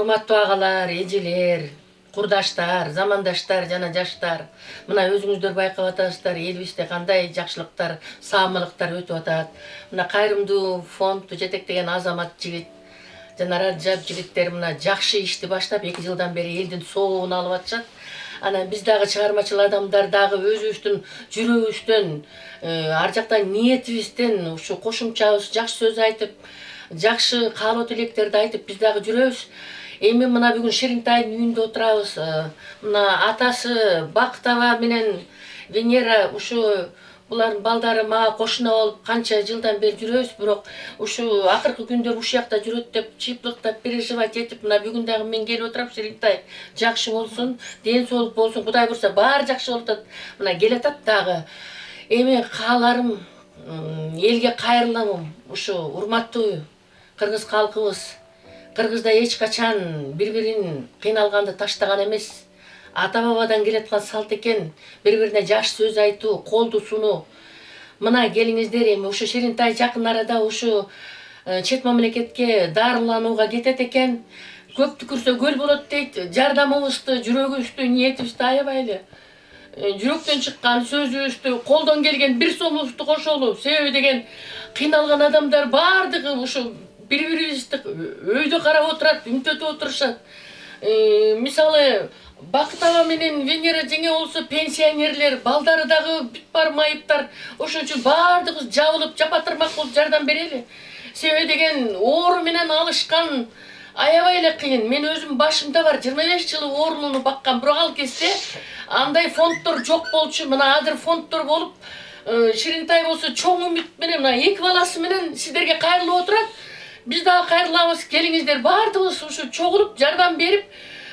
Урматтуу агалар, эжелер, курдаштар, замандаштар жана жаштар. Мына өзүңүздөр байкап атасыздар, элибизде кандай жакшылыктар, саамылыктар өтүп атат. Мына кайрымдуу фонд жетектеген азамат жигит жана Раджаб жигиттер мына жакшы ишти баштап 2 жылдан бери элдин соогун алып атышат. Анан биз дагы чыгармачыл адамдар дагы өзүбүздүн жүрөгүбүздөн, ар жактан ниетибизден ушу кошумчабыз жакшы сөз айтып, жакшы каалоо тилектерди айтып биз дагы жүрөбүз. Эми мына бүгүн Ширинтайдын үйүндө отурабыз. Мына атасы Бакыт аба менен Венера ушу булардын балдары мага кошуна болуп канча жылдан бери жүрөбүз, бирок ушу акыркы күндөр ушул жакта жүрөт деп чыйпылыктап переживать этип, мына бүгүн дагы мен келип отурам. Ширинтай жакшы болсун, ден соолук болсун, Кудай бурса баары жакшы болуп атат. Мына келатат дагы. Эми кааларым элге кайрыламын. Ушу урматтуу кыргыз калкыбыз. Кыргызда эч качан бири-бирин кыйналганды таштаган эмес. Ата-бабадан келаткан салт экен, бири-бирине жаш сөз айтуу, колду сунуу. Мына келиңиздер, эми ушу Ширинтай жакын арада ушу чет мамлекетке дарыланууга кетет экен. Көп түкүрсө көл болот дейт. Жардамыбызды, жүрөгүбүздү, ниетибизди аябайлы. Жүрөктөн чыккан сөзүбүздү, колдон келген бир сомубузду кошолу. Себеби деген кыйналган адамдар баардыгы ушу бири-бирибизди өйдө карап отурат, үмүттөтүп отурушат. Мисалы, Бакыт аба менен Венера жеңе болсо пенсионерлер, балдары дагы бүт бар майыптар. Ошон үчүн баардыгыбыз жабылып, жапатырмак болуп жардам берели. Себеби деген оору менен алышкан аябай эле кыйын. Мен өзүм башымда бар 25 жыл оорунуну баккан, бирок ал кезде андай фонддор жок болчу. Мына азыр фонддор болуп, Ширинтай болсо чоң үмүт менен мына 2 баласы менен сиздерге кайрылып отурат. Биз дагы кайрылабыз, келиңиздер, баардыгыбыз ушу чогулуп жардам берип,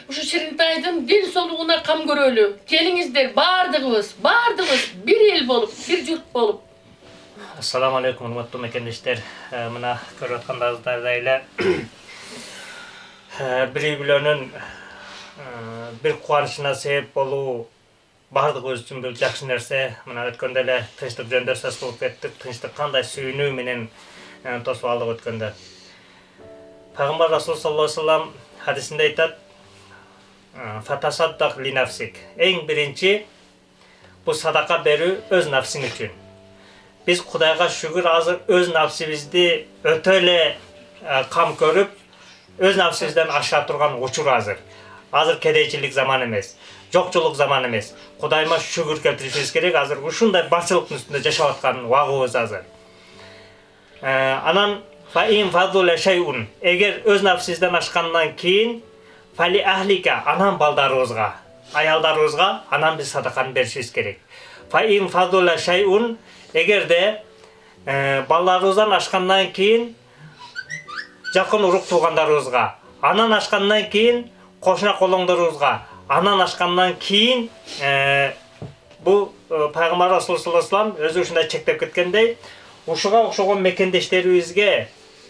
ушу Ширинтайдын ден соолугуна кам көрөлү. Келиңиздер, баардыгыбыз бир эл болуп, бир журт болуп. Ассаламу алейкум, урматтуу мекендештер. Мына көрүп аткандарыңыздай эле бир үй бүлөнүн бир кубанычына себеп болуу баардыгыбыз үчүн бир жакшы нерсе. Мына өткөндө эле тынчтык жөнүндө сөз кылып кеттик. Тынчтык кандай сүйүнүү менен тосуп алдык өткөндө. Пайгамбар Расул саллаллаху алейхи вассалам хадисинде айтат: "Фатасаддак ли нафсик". Эң биринчи бу садака берүү өз нафсиң үчүн. Биз Кудайга шүгүр азыр өз нафсибизди өтө эле кам көрүп, өз нафсибизден аша турган учур азыр. Азыр кедейчилик заман эмес, жокчулук заман эмес. Кудайыма шүгүр келтиришибиз керек. Азыр ушундай барчылыктын үстүндө жашап аткан убагыбыз азыр. Анан фаин фадула шайун. Эгер өз нафсибизден ашкандан кийин фали ахлика, анан балдарыбызга, аялдарыбызга анан биз садаканы беришибиз керек. Фаин фадула шайун. Эгерде балдарыбыздан ашкандан кийин жакын урук туугандарыбызга, анан ашкандан кийин кошуна колоңдорубузга, анан ашкандан кийин бул Пайгамбар Расул саллаллаху алейхи вассалам өзү ушундай чектеп кеткендей, ушуга окшогон мекендештерибизге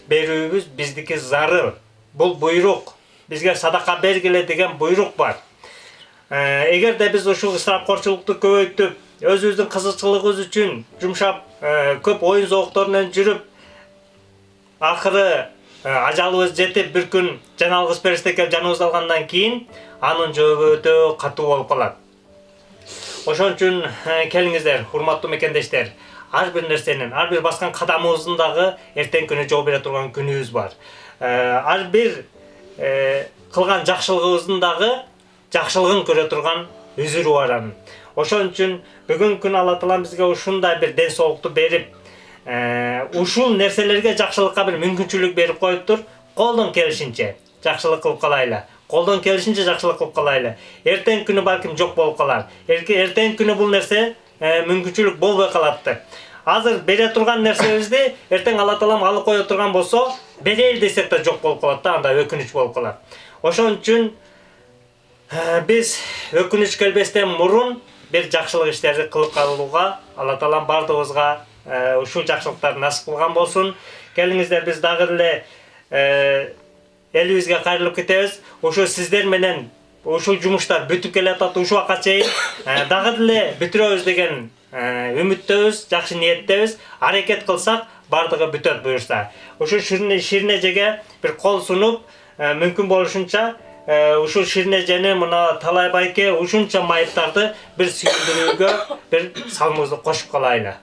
берүүбүз биздики зарыл. Бул буйрук. Бизге садака бергиле деген буйрук бар. Эгерде биз ушул ысырапкорчулукту көбөйтүп, өзүбүздүн кызыкчылыгыбыз үчүн жумшап, көп оюн зооктору менен жүрүп, акыры ажалыбыз жетип бир күн жаналгыс периште келип жаныбызды алгандан кийин анын жообу өтө катуу болуп калат. Ошон үчүн келиңиздер, урматтуу мекендештер, ар бир нерсенин, ар бир баскан кадамыбыздын дагы эртең күнү жооп бере турган күнүбүз бар. Ар бир кылган жакшылыгыбыздын дагы жакшылыгын көрө турган үзүрү бар анын. Ошон үчүн бүгүнкү күнү Алла Таала бизге ушундай бир ден соолукту берип, ушул нерселерге жакшылыкка бир мүмкүнчүлүк берип коюптур. Колдон келишинче жакшылык кылып калайлы. Колдон келишинче жакшылык кылып калайлы. Эртең күнү балким жок болуп калар. Эртең күнү бул нерсе мүмкүнчүлүк болбой калаттыр. Азыр бере турган нерсебизди эртең Алла Таалам алып кое турган болсо, берели десек да жок болуп калат да, анда өкүнүч болуп калат. Ошон үчүн биз өкүнүч келбестен мурун бир жакшылык иштерди кылып калууга Алла Таалам бардыгыбызга ушул жакшылыктарды насип кылган болсун. Келиңиздер, биз дагы эле элибизге кайрылып кетебиз. Ошо сиздер менен ушул жумуштар бүтүп келатат, ушул убакка чейин дагы эле бүтүрөбүз деген үмүттөбүз, жакшы ниеттебиз. Аракет кылсак бардыгы бүтөт буюрса. Ошо Ширинежеге бир кол сунуп, мүмкүн болушунча ушул Ширин эжени мына Талай байке ушунча майыптарды бир сүйүндүрүүгө бир салымыбызды кошуп калайлы.